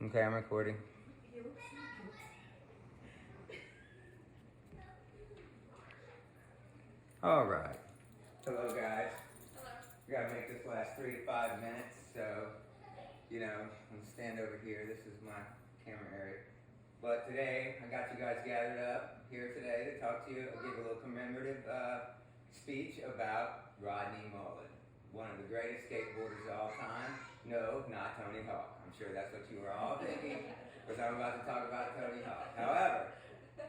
Okay, I'm recording. All right. Hello, guys. Hello. We gotta make this last 3 to 5 minutes, so I'm gonna stand over here. This is my camera area. But today, I got you guys gathered up here today to talk to you. I'll give a little commemorative speech about Rodney Mullen, one of the greatest skateboarders of all time. No, not Tony Hawk. I'm sure that's what you were all thinking, because I'm about to talk about Tony Hawk. However,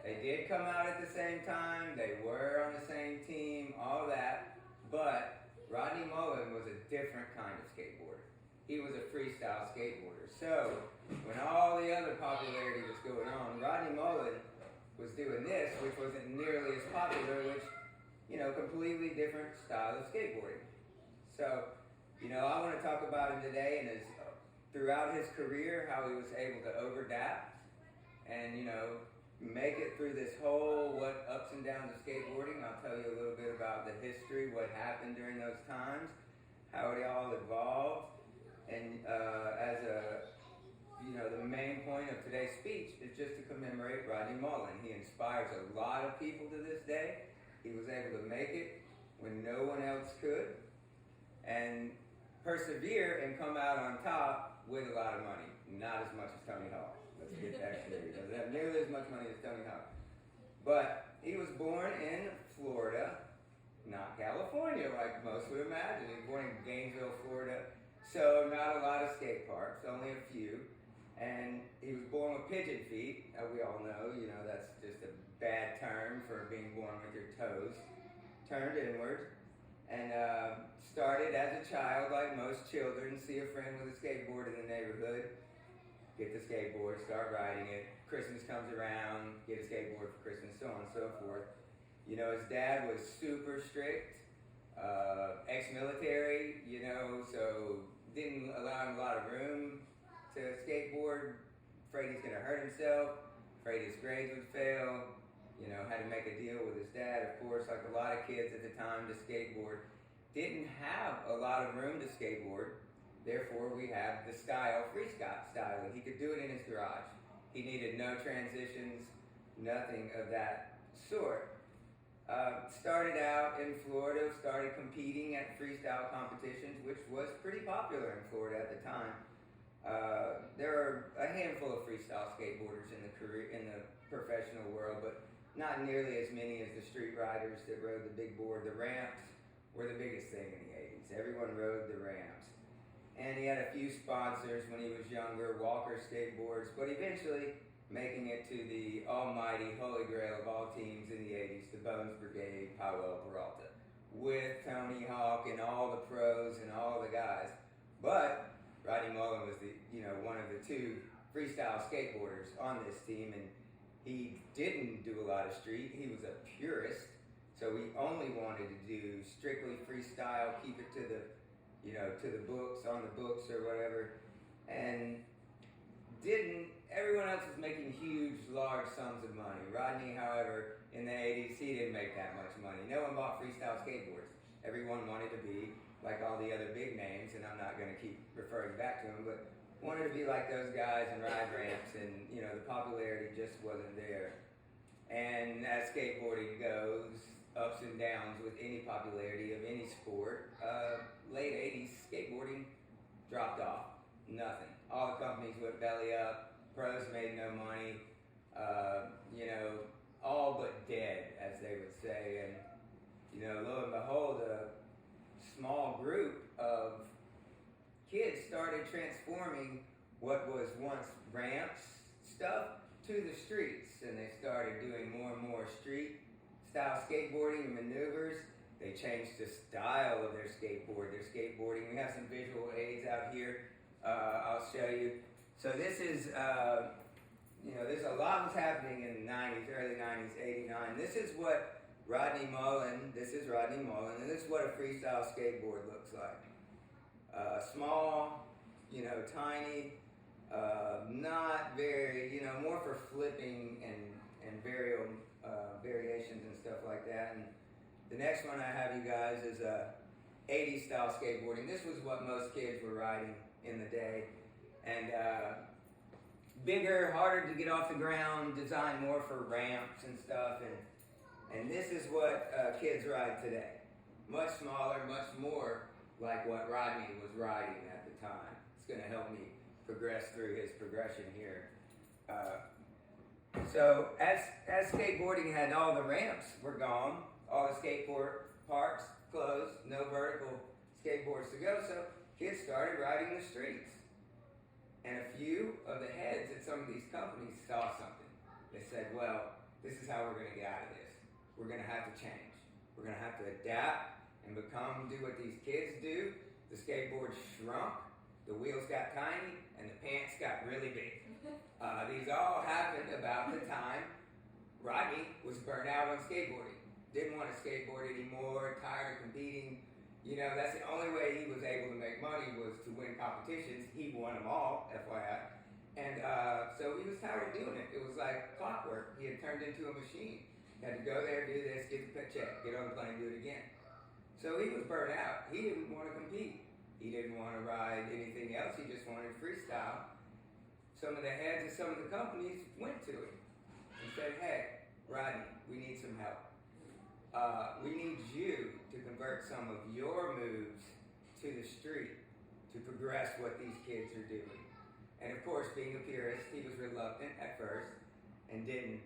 they did come out at the same time. They were on the same team, all that. But Rodney Mullen was a different kind of skateboarder. He was a freestyle skateboarder. So when all the other popularity was going on, Rodney Mullen was doing this, which wasn't nearly as popular, which, completely different style of skateboarding. So, I want to talk about him today and throughout his career, how he was able to overadapt and, make it through this whole what ups and downs of skateboarding. I'll tell you a little bit about the history, what happened during those times, how it all evolved. And the main point of today's speech is just to commemorate Rodney Mullen. He inspires a lot of people to this day. He was able to make it when no one else could, and persevere and come out on top with a lot of money. Not as much as Tony Hawk. Let's get that clear. He doesn't have nearly as much money as Tony Hawk. But he was born in Florida, not California like most would imagine. He was born in Gainesville, Florida. So not a lot of skate parks, only a few. And he was born with pigeon feet. We all know, that's just a bad term for being born with your toes turned inward. And started as a child, like most children, see a friend with a skateboard in the neighborhood, get the skateboard, start riding it. Christmas comes around, get a skateboard for Christmas, so on and so forth. His dad was super strict, ex-military, so didn't allow him a lot of room to skateboard, afraid he's going to hurt himself, afraid his grades would fail. Had to make a deal with his dad, of course, like a lot of kids at the time to skateboard. Didn't have a lot of room to skateboard, therefore we have the freestyle. He could do it in his garage. He needed no transitions, nothing of that sort. Started out in Florida, started competing at freestyle competitions, which was pretty popular in Florida at the time. There are a handful of freestyle skateboarders in the professional world, but not nearly as many as the street riders that rode the big board. The ramps were the biggest thing in the 80s. Everyone rode the ramps. And he had a few sponsors when he was younger, Walker skateboards, but eventually making it to the almighty holy grail of all teams in the 80s, the Bones Brigade, Powell, Peralta, with Tony Hawk and all the pros and all the guys. But Rodney Mullen was one of the two freestyle skateboarders on this team, and he didn't do a lot of street. He was a purist, so he only wanted to do strictly freestyle, keep it to the books, on the books or whatever, and everyone else was making huge, large sums of money. Rodney, however, in the 80s, he didn't make that much money. No one bought freestyle skateboards. Everyone wanted to be like all the other big names, and I'm not going to keep referring back to them, but wanted to be like those guys and ride ramps, and the popularity just wasn't there. And as skateboarding goes, ups and downs with any popularity of any sport, late 80s skateboarding dropped off. Nothing. All the companies went belly up, pros made no money, all but dead, as they would say. And lo and behold, a small group of kids started transforming what was once ramps stuff to the streets, and they started doing more and more street style skateboarding and maneuvers. They changed the style of their skateboarding. We have some visual aids out here. I'll show you. So this is, there's a lot was happening in the 90s, early 90s, 89. This is Rodney Mullen, and this is what a freestyle skateboard looks like. Small, tiny, not very, more for flipping and variations and stuff like that. And the next one I have you guys is 80s style skateboarding. This was what most kids were riding in the day. And bigger, harder to get off the ground, designed more for ramps and stuff. And this is what kids ride today. Much smaller, much more like what Rodney was riding at the time. It's going to help me progress through his progression here. So as skateboarding had, all the ramps were gone, all the skateboard parks closed, no vertical skateboards to go, so kids started riding the streets. And a few of the heads at some of these companies saw something. They said, well, this is how we're going to get out of this. We're going to have to change. We're going to have to adapt and do what these kids do. The skateboard shrunk, the wheels got tiny, and the pants got really big. These all happened about the time Rodney was burnt out on skateboarding. Didn't want to skateboard anymore, tired of competing. You know, that's the only way he was able to make money was to win competitions. He won them all, FYI. And so he was tired of doing it. It was like clockwork. He had turned into a machine. He had to go there, do this, get the check, get on the plane, do it again. So he was burnt out. He didn't want to compete. He didn't want to ride anything else. He just wanted freestyle. Some of the heads of some of the companies went to him and said, hey, Rodney, we need some help. We need you to convert some of your moves to the street to progress what these kids are doing. And of course, being a purist, he was reluctant at first and didn't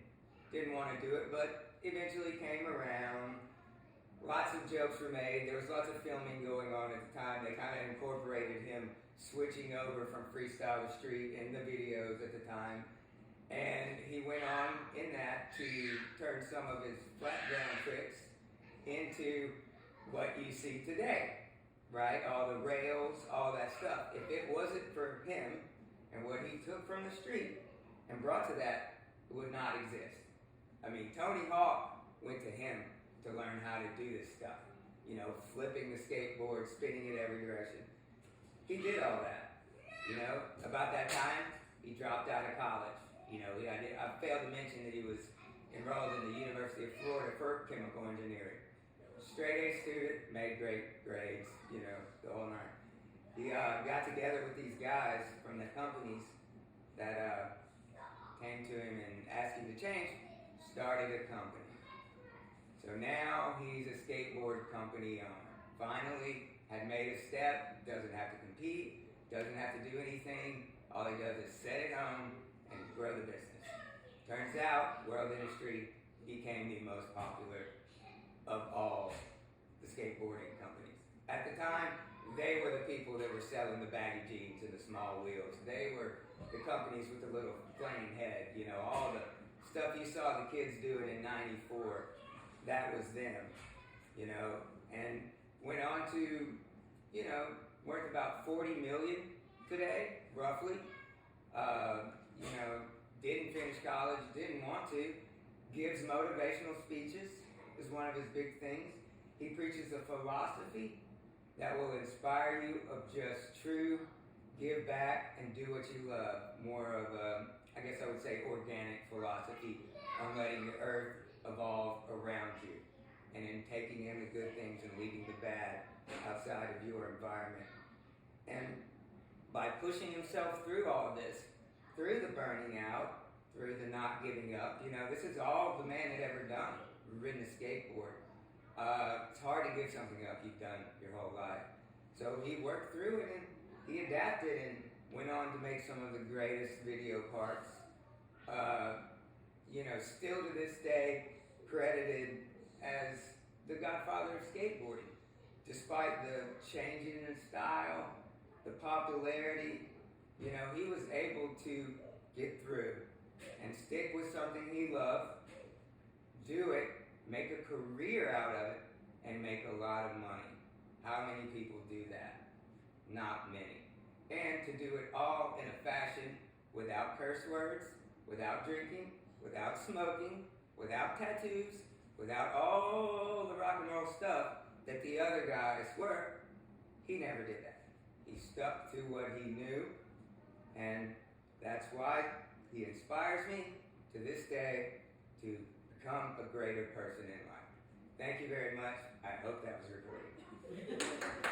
want to do it, but eventually came around. Lots of jokes were made. There was lots of filming going on at the time. They kind of incorporated him switching over from freestyle to street in the videos at the time. And he went on in that to turn some of his flat ground tricks into what you see today, right? All the rails, all that stuff. If it wasn't for him and what he took from the street and brought to that, it would not exist. I mean, Tony Hawk went to him to learn how to do this stuff. You know, flipping the skateboard, spinning it every direction. He did all that. You know, about that time, he dropped out of college. You know, I failed to mention that he was enrolled in the University of Florida for chemical engineering. Straight A student, made great grades, you know, the whole nine. He got together with these guys from the companies that came to him and asked him to change, started a company. So now he's a skateboard company owner. Finally, had made a step, doesn't have to compete, doesn't have to do anything. All he does is set it home and grow the business. Turns out, world industry became the most popular of all the skateboarding companies. At the time, they were the people that were selling the baggy jeans and the small wheels. They were the companies with the little flame head, you know, all the stuff you saw the kids doing in '94, that was them, you know, and went on to, you know, worth about 40 million today, roughly. You know, didn't finish college, didn't want to, gives motivational speeches, is one of his big things. He preaches a philosophy that will inspire you of just true, give back and do what you love. More of a, I guess I would say, organic philosophy on letting the earth evolve around you and in taking in the good things and leaving the bad outside of your environment. And by pushing himself through all of this, through the burning out, through the not giving up, you know, this is all the man had ever done, ridden a skateboard. It's hard to give something up you've done your whole life. So he worked through it and he adapted and went on to make some of the greatest video parts. You know, still to this day, credited as the godfather of skateboarding. Despite the changing in style, the popularity, you know, he was able to get through and stick with something he loved, do it, make a career out of it, and make a lot of money. How many people do that? Not many. And to do it all in a fashion without curse words, without drinking, without smoking, without tattoos, without all the rock and roll stuff that the other guys were. He never did that. He stuck to what he knew, and that's why he inspires me to this day to become a greater person in life. Thank you very much. I hope that was recorded.